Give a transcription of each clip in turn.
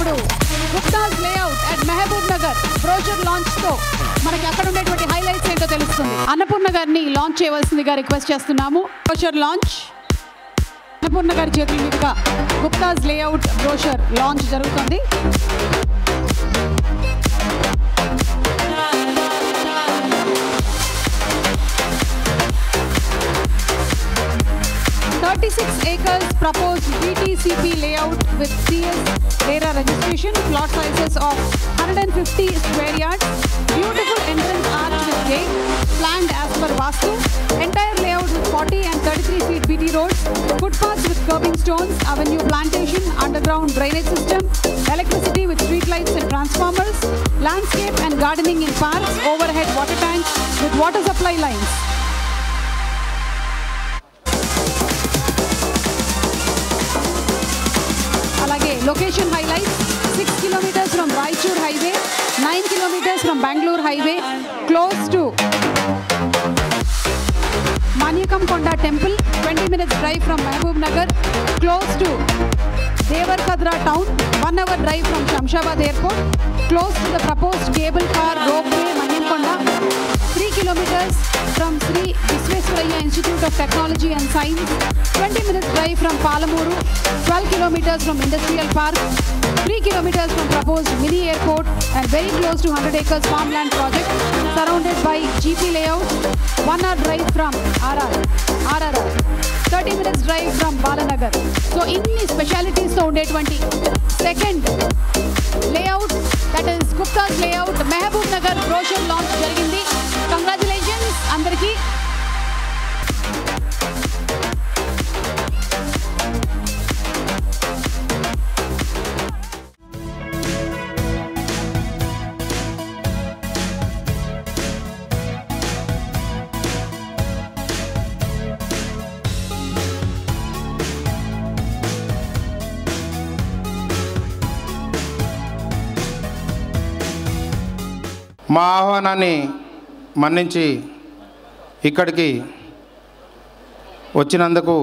ఇప్పుడు Guptas layout at Mahabubnagar brochure launch తో మనకి అక్కడ ఉండేటువంటి హైలైట్స్ ఏంటో తెలుస్తుంది. అన్నపూర్ణ గారిని లాంచ్ చేయవలసిందిగా రిక్వెస్ట్ చేస్తున్నాము. బ్రోచర్ లాంచ్ అన్నపూర్ణ గారి చేతుల మీదుగా గుప్తాస్ లేఅవుట్ బ్రోచర్ లాంచ్ జరుగుతుంది. acres proposed DTCP layout with CS RERA registration, plot sizes of 150 square yards, beautiful entrance arch with gate, planned as per Vastu, entire layout with 40 and 33 feet BT roads, footpaths with curbing stones, avenue plantation, underground drainage system, electricity with street lights and transformers, landscape and gardening in parks, overhead water tanks with water supply lines. Location highlights: 6 kilometers from Raichur Highway, 9 kilometers from Bangalore Highway, close to Maniakam Konda Temple, 20 minutes drive from Mahbub Nagar, close to Devarkadra town, 1 hour drive from Shamshabad Airport, close to the proposed cable car ropeway Maniakonda, 3 kilometers from Sri Visvesvaraya Institute of Technology and Science, 20 minutes drive from Palamuru, 12 kilometers from Industrial Park, 3 kilometers from proposed mini airport and very close to 100 acres farmland project surrounded by GP layout, 1 hour drive from RRR, 30 minutes drive from Balanagar. So inni specialities to undetvanti second layout, that is Gupta's layout Mahbub Nagar brochure launch jarigindi. Congratulations andariki. మా ఆహ్వానాన్ని మన్నించి ఇక్కడికి వచ్చినందుకు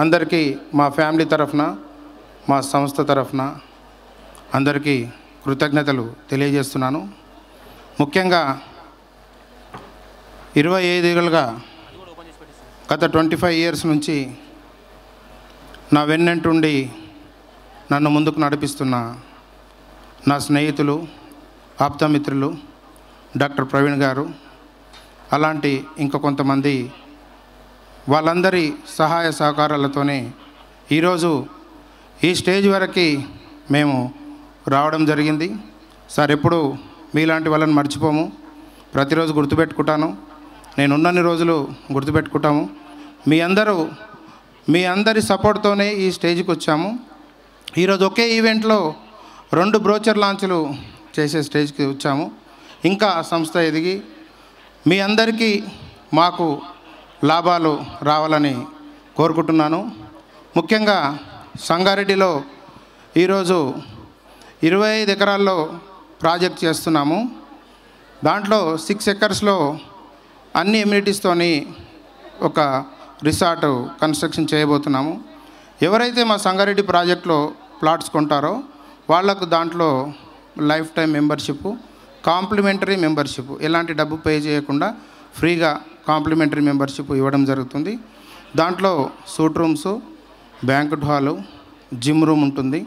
అందరికీ మా family తరఫున మా సంస్థ తరఫున అందరికీ కృతజ్ఞతలు తెలియజేస్తున్నాను. ముఖ్యంగా 25 ఏళ్ళుగా గత 25 ఇయర్స్ నుంచి నా వెన్నంటుండి నన్ను ముందుకు నడిపిస్తున్న నా స్నేహితులు, ఆప్తమిత్రులు డాక్టర్ ప్రవీణ్ గారు, అలాంటి ఇంకా కొంతమంది వాళ్ళందరి సహాయ సహకారాలతోనే ఈరోజు ఈ స్టేజ్ వరకు మేము రావడం జరిగింది. సార్ ఎప్పుడు మీలాంటి వాళ్ళని మర్చిపోము, ప్రతిరోజు గుర్తుపెట్టుకుంటాను, నేను ఉన్నన్ని రోజులు గుర్తుపెట్టుకుంటాము. మీ అందరి సపోర్ట్తోనే ఈ స్టేజ్కి వచ్చాము. ఈరోజు ఒకే ఈవెంట్లో 2 బ్రోచర్ లాంచ్లు చేసే స్టేజ్కి వచ్చాము. ఇంకా సంస్థ ఎదిగి మీ అందరికీ మాకు లాభాలు రావాలని కోరుకుంటున్నాను. ముఖ్యంగా సంగారెడ్డిలో ఈరోజు 25 ఎకరాల్లో ప్రాజెక్ట్ చేస్తున్నాము. దాంట్లో 6 ఎకర్స్లో అన్ని ఎమ్యూనిటీస్తోని ఒక రిసార్ట్ కన్స్ట్రక్షన్ చేయబోతున్నాము. ఎవరైతే మా సంగారెడ్డి ప్రాజెక్ట్లో ప్లాట్స్ కొంటారో వాళ్లకు దాంట్లో lifetime membership, complimentary membership, ఎలాంటి డబ్బు పే చేయకుండా ఫ్రీగా కాంప్లిమెంటరీ మెంబర్షిప్ ఇవ్వడం జరుగుతుంది. దాంట్లో suit rooms, banquet hall, gym room ఉంటుంది,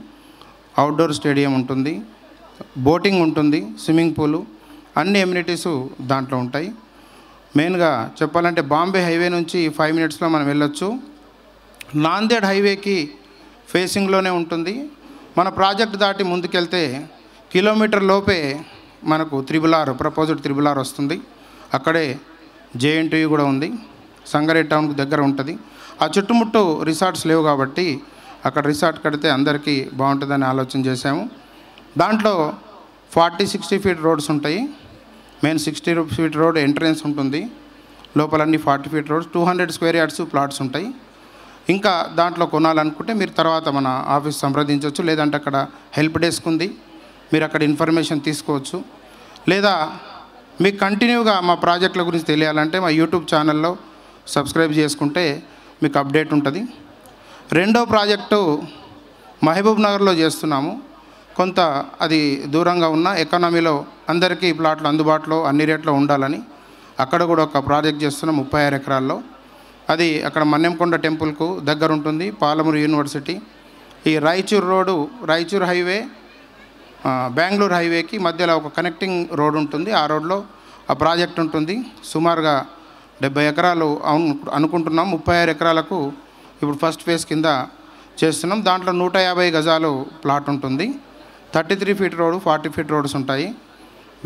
అవుట్డోర్ స్టేడియం ఉంటుంది, బోటింగ్ ఉంటుంది, స్విమ్మింగ్ పూలు, అన్ని ఎమ్యూనిటీసు దాంట్లో ఉంటాయి. మెయిన్గా చెప్పాలంటే బాంబే హైవే నుంచి 5 మినిట్స్లో మనం వెళ్ళొచ్చు. నాందేడ్ హైవేకి ఫేసింగ్లోనే ఉంటుంది. మన ప్రాజెక్ట్ దాటి ముందుకెళ్తే కిలోమీటర్ లోపే మనకు ప్రపోజ్డ్ RRR వస్తుంది. అక్కడే JNTU కూడా ఉంది, సంగారెడ్డి టౌన్కు దగ్గర ఉంటుంది. ఆ చుట్టుముట్టు రిసార్ట్స్ లేవు కాబట్టి అక్కడ రిసార్ట్ కడితే అందరికీ బాగుంటుందని ఆలోచన చేశాము. దాంట్లో 40-60 ఫీట్ రోడ్స్ ఉంటాయి. మెయిన్ 60 ఫీట్ రోడ్ ఎంట్రన్స్ ఉంటుంది, లోపలన్నీ 40 feet roads, 200 square yards plots ఉంటాయి. ఇంకా దాంట్లో కొనాలనుకుంటే మీరు తర్వాత మన ఆఫీస్ సంప్రదించవచ్చు, లేదంటే అక్కడ హెల్ప్ డెస్క్ ఉంది, మీరు అక్కడ ఇన్ఫర్మేషన్ తీసుకోవచ్చు. లేదా మీకు కంటిన్యూగా మా ప్రాజెక్టుల గురించి తెలియాలంటే మా యూట్యూబ్ ఛానల్లో సబ్స్క్రైబ్ చేసుకుంటే మీకు అప్డేట్ ఉంటుంది. రెండో ప్రాజెక్టు మహబూబ్ నగర్లో చేస్తున్నాము. కొంత అది దూరంగా ఉన్న ఎకానమీలో అందరికీ ప్లాట్లు అందుబాటులో అన్ని రేట్లో ఉండాలని అక్కడ కూడా ఒక ప్రాజెక్ట్ చేస్తున్నాం 36 ఎకరాల్లో. అది అక్కడ మన్నెంకొండ టెంపుల్కు దగ్గర ఉంటుంది, పాలమూరు యూనివర్సిటీ. ఈ రాయచూర్ హైవే బెంగళూరు హైవేకి మధ్యలో ఒక కనెక్టింగ్ రోడ్ ఉంటుంది. ఆ రోడ్లో ఆ ప్రాజెక్ట్ ఉంటుంది. సుమారుగా 70 ఎకరాలు అనుకుంటున్నాం. 36 ఎకరాలకు ఇప్పుడు ఫస్ట్ ఫేజ్ కింద చేస్తున్నాం. దాంట్లో 150 గజాలు ప్లాట్ ఉంటుంది. 33 ఫీట్ రోడ్, 40 ఫీట్ రోడ్స్ ఉంటాయి.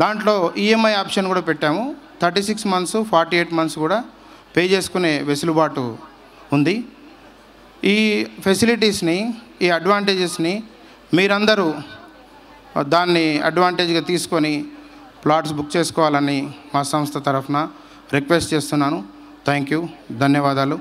దాంట్లో ఈఎంఐ ఆప్షన్ కూడా పెట్టాము. 36 మంత్స్, 48 మంత్స్ కూడా పే చేసుకునే వెసులుబాటు ఉంది. ఈ ఫెసిలిటీస్ని, ఈ అడ్వాంటేజెస్ని మీరందరూ దాన్ని అడ్వాంటేజ్గా తీసుకొని ప్లాట్స్ బుక్ చేసుకోవాలని మా సంస్థ తరఫున రిక్వెస్ట్ చేస్తున్నాను. థ్యాంక్ యూ, ధన్యవాదాలు.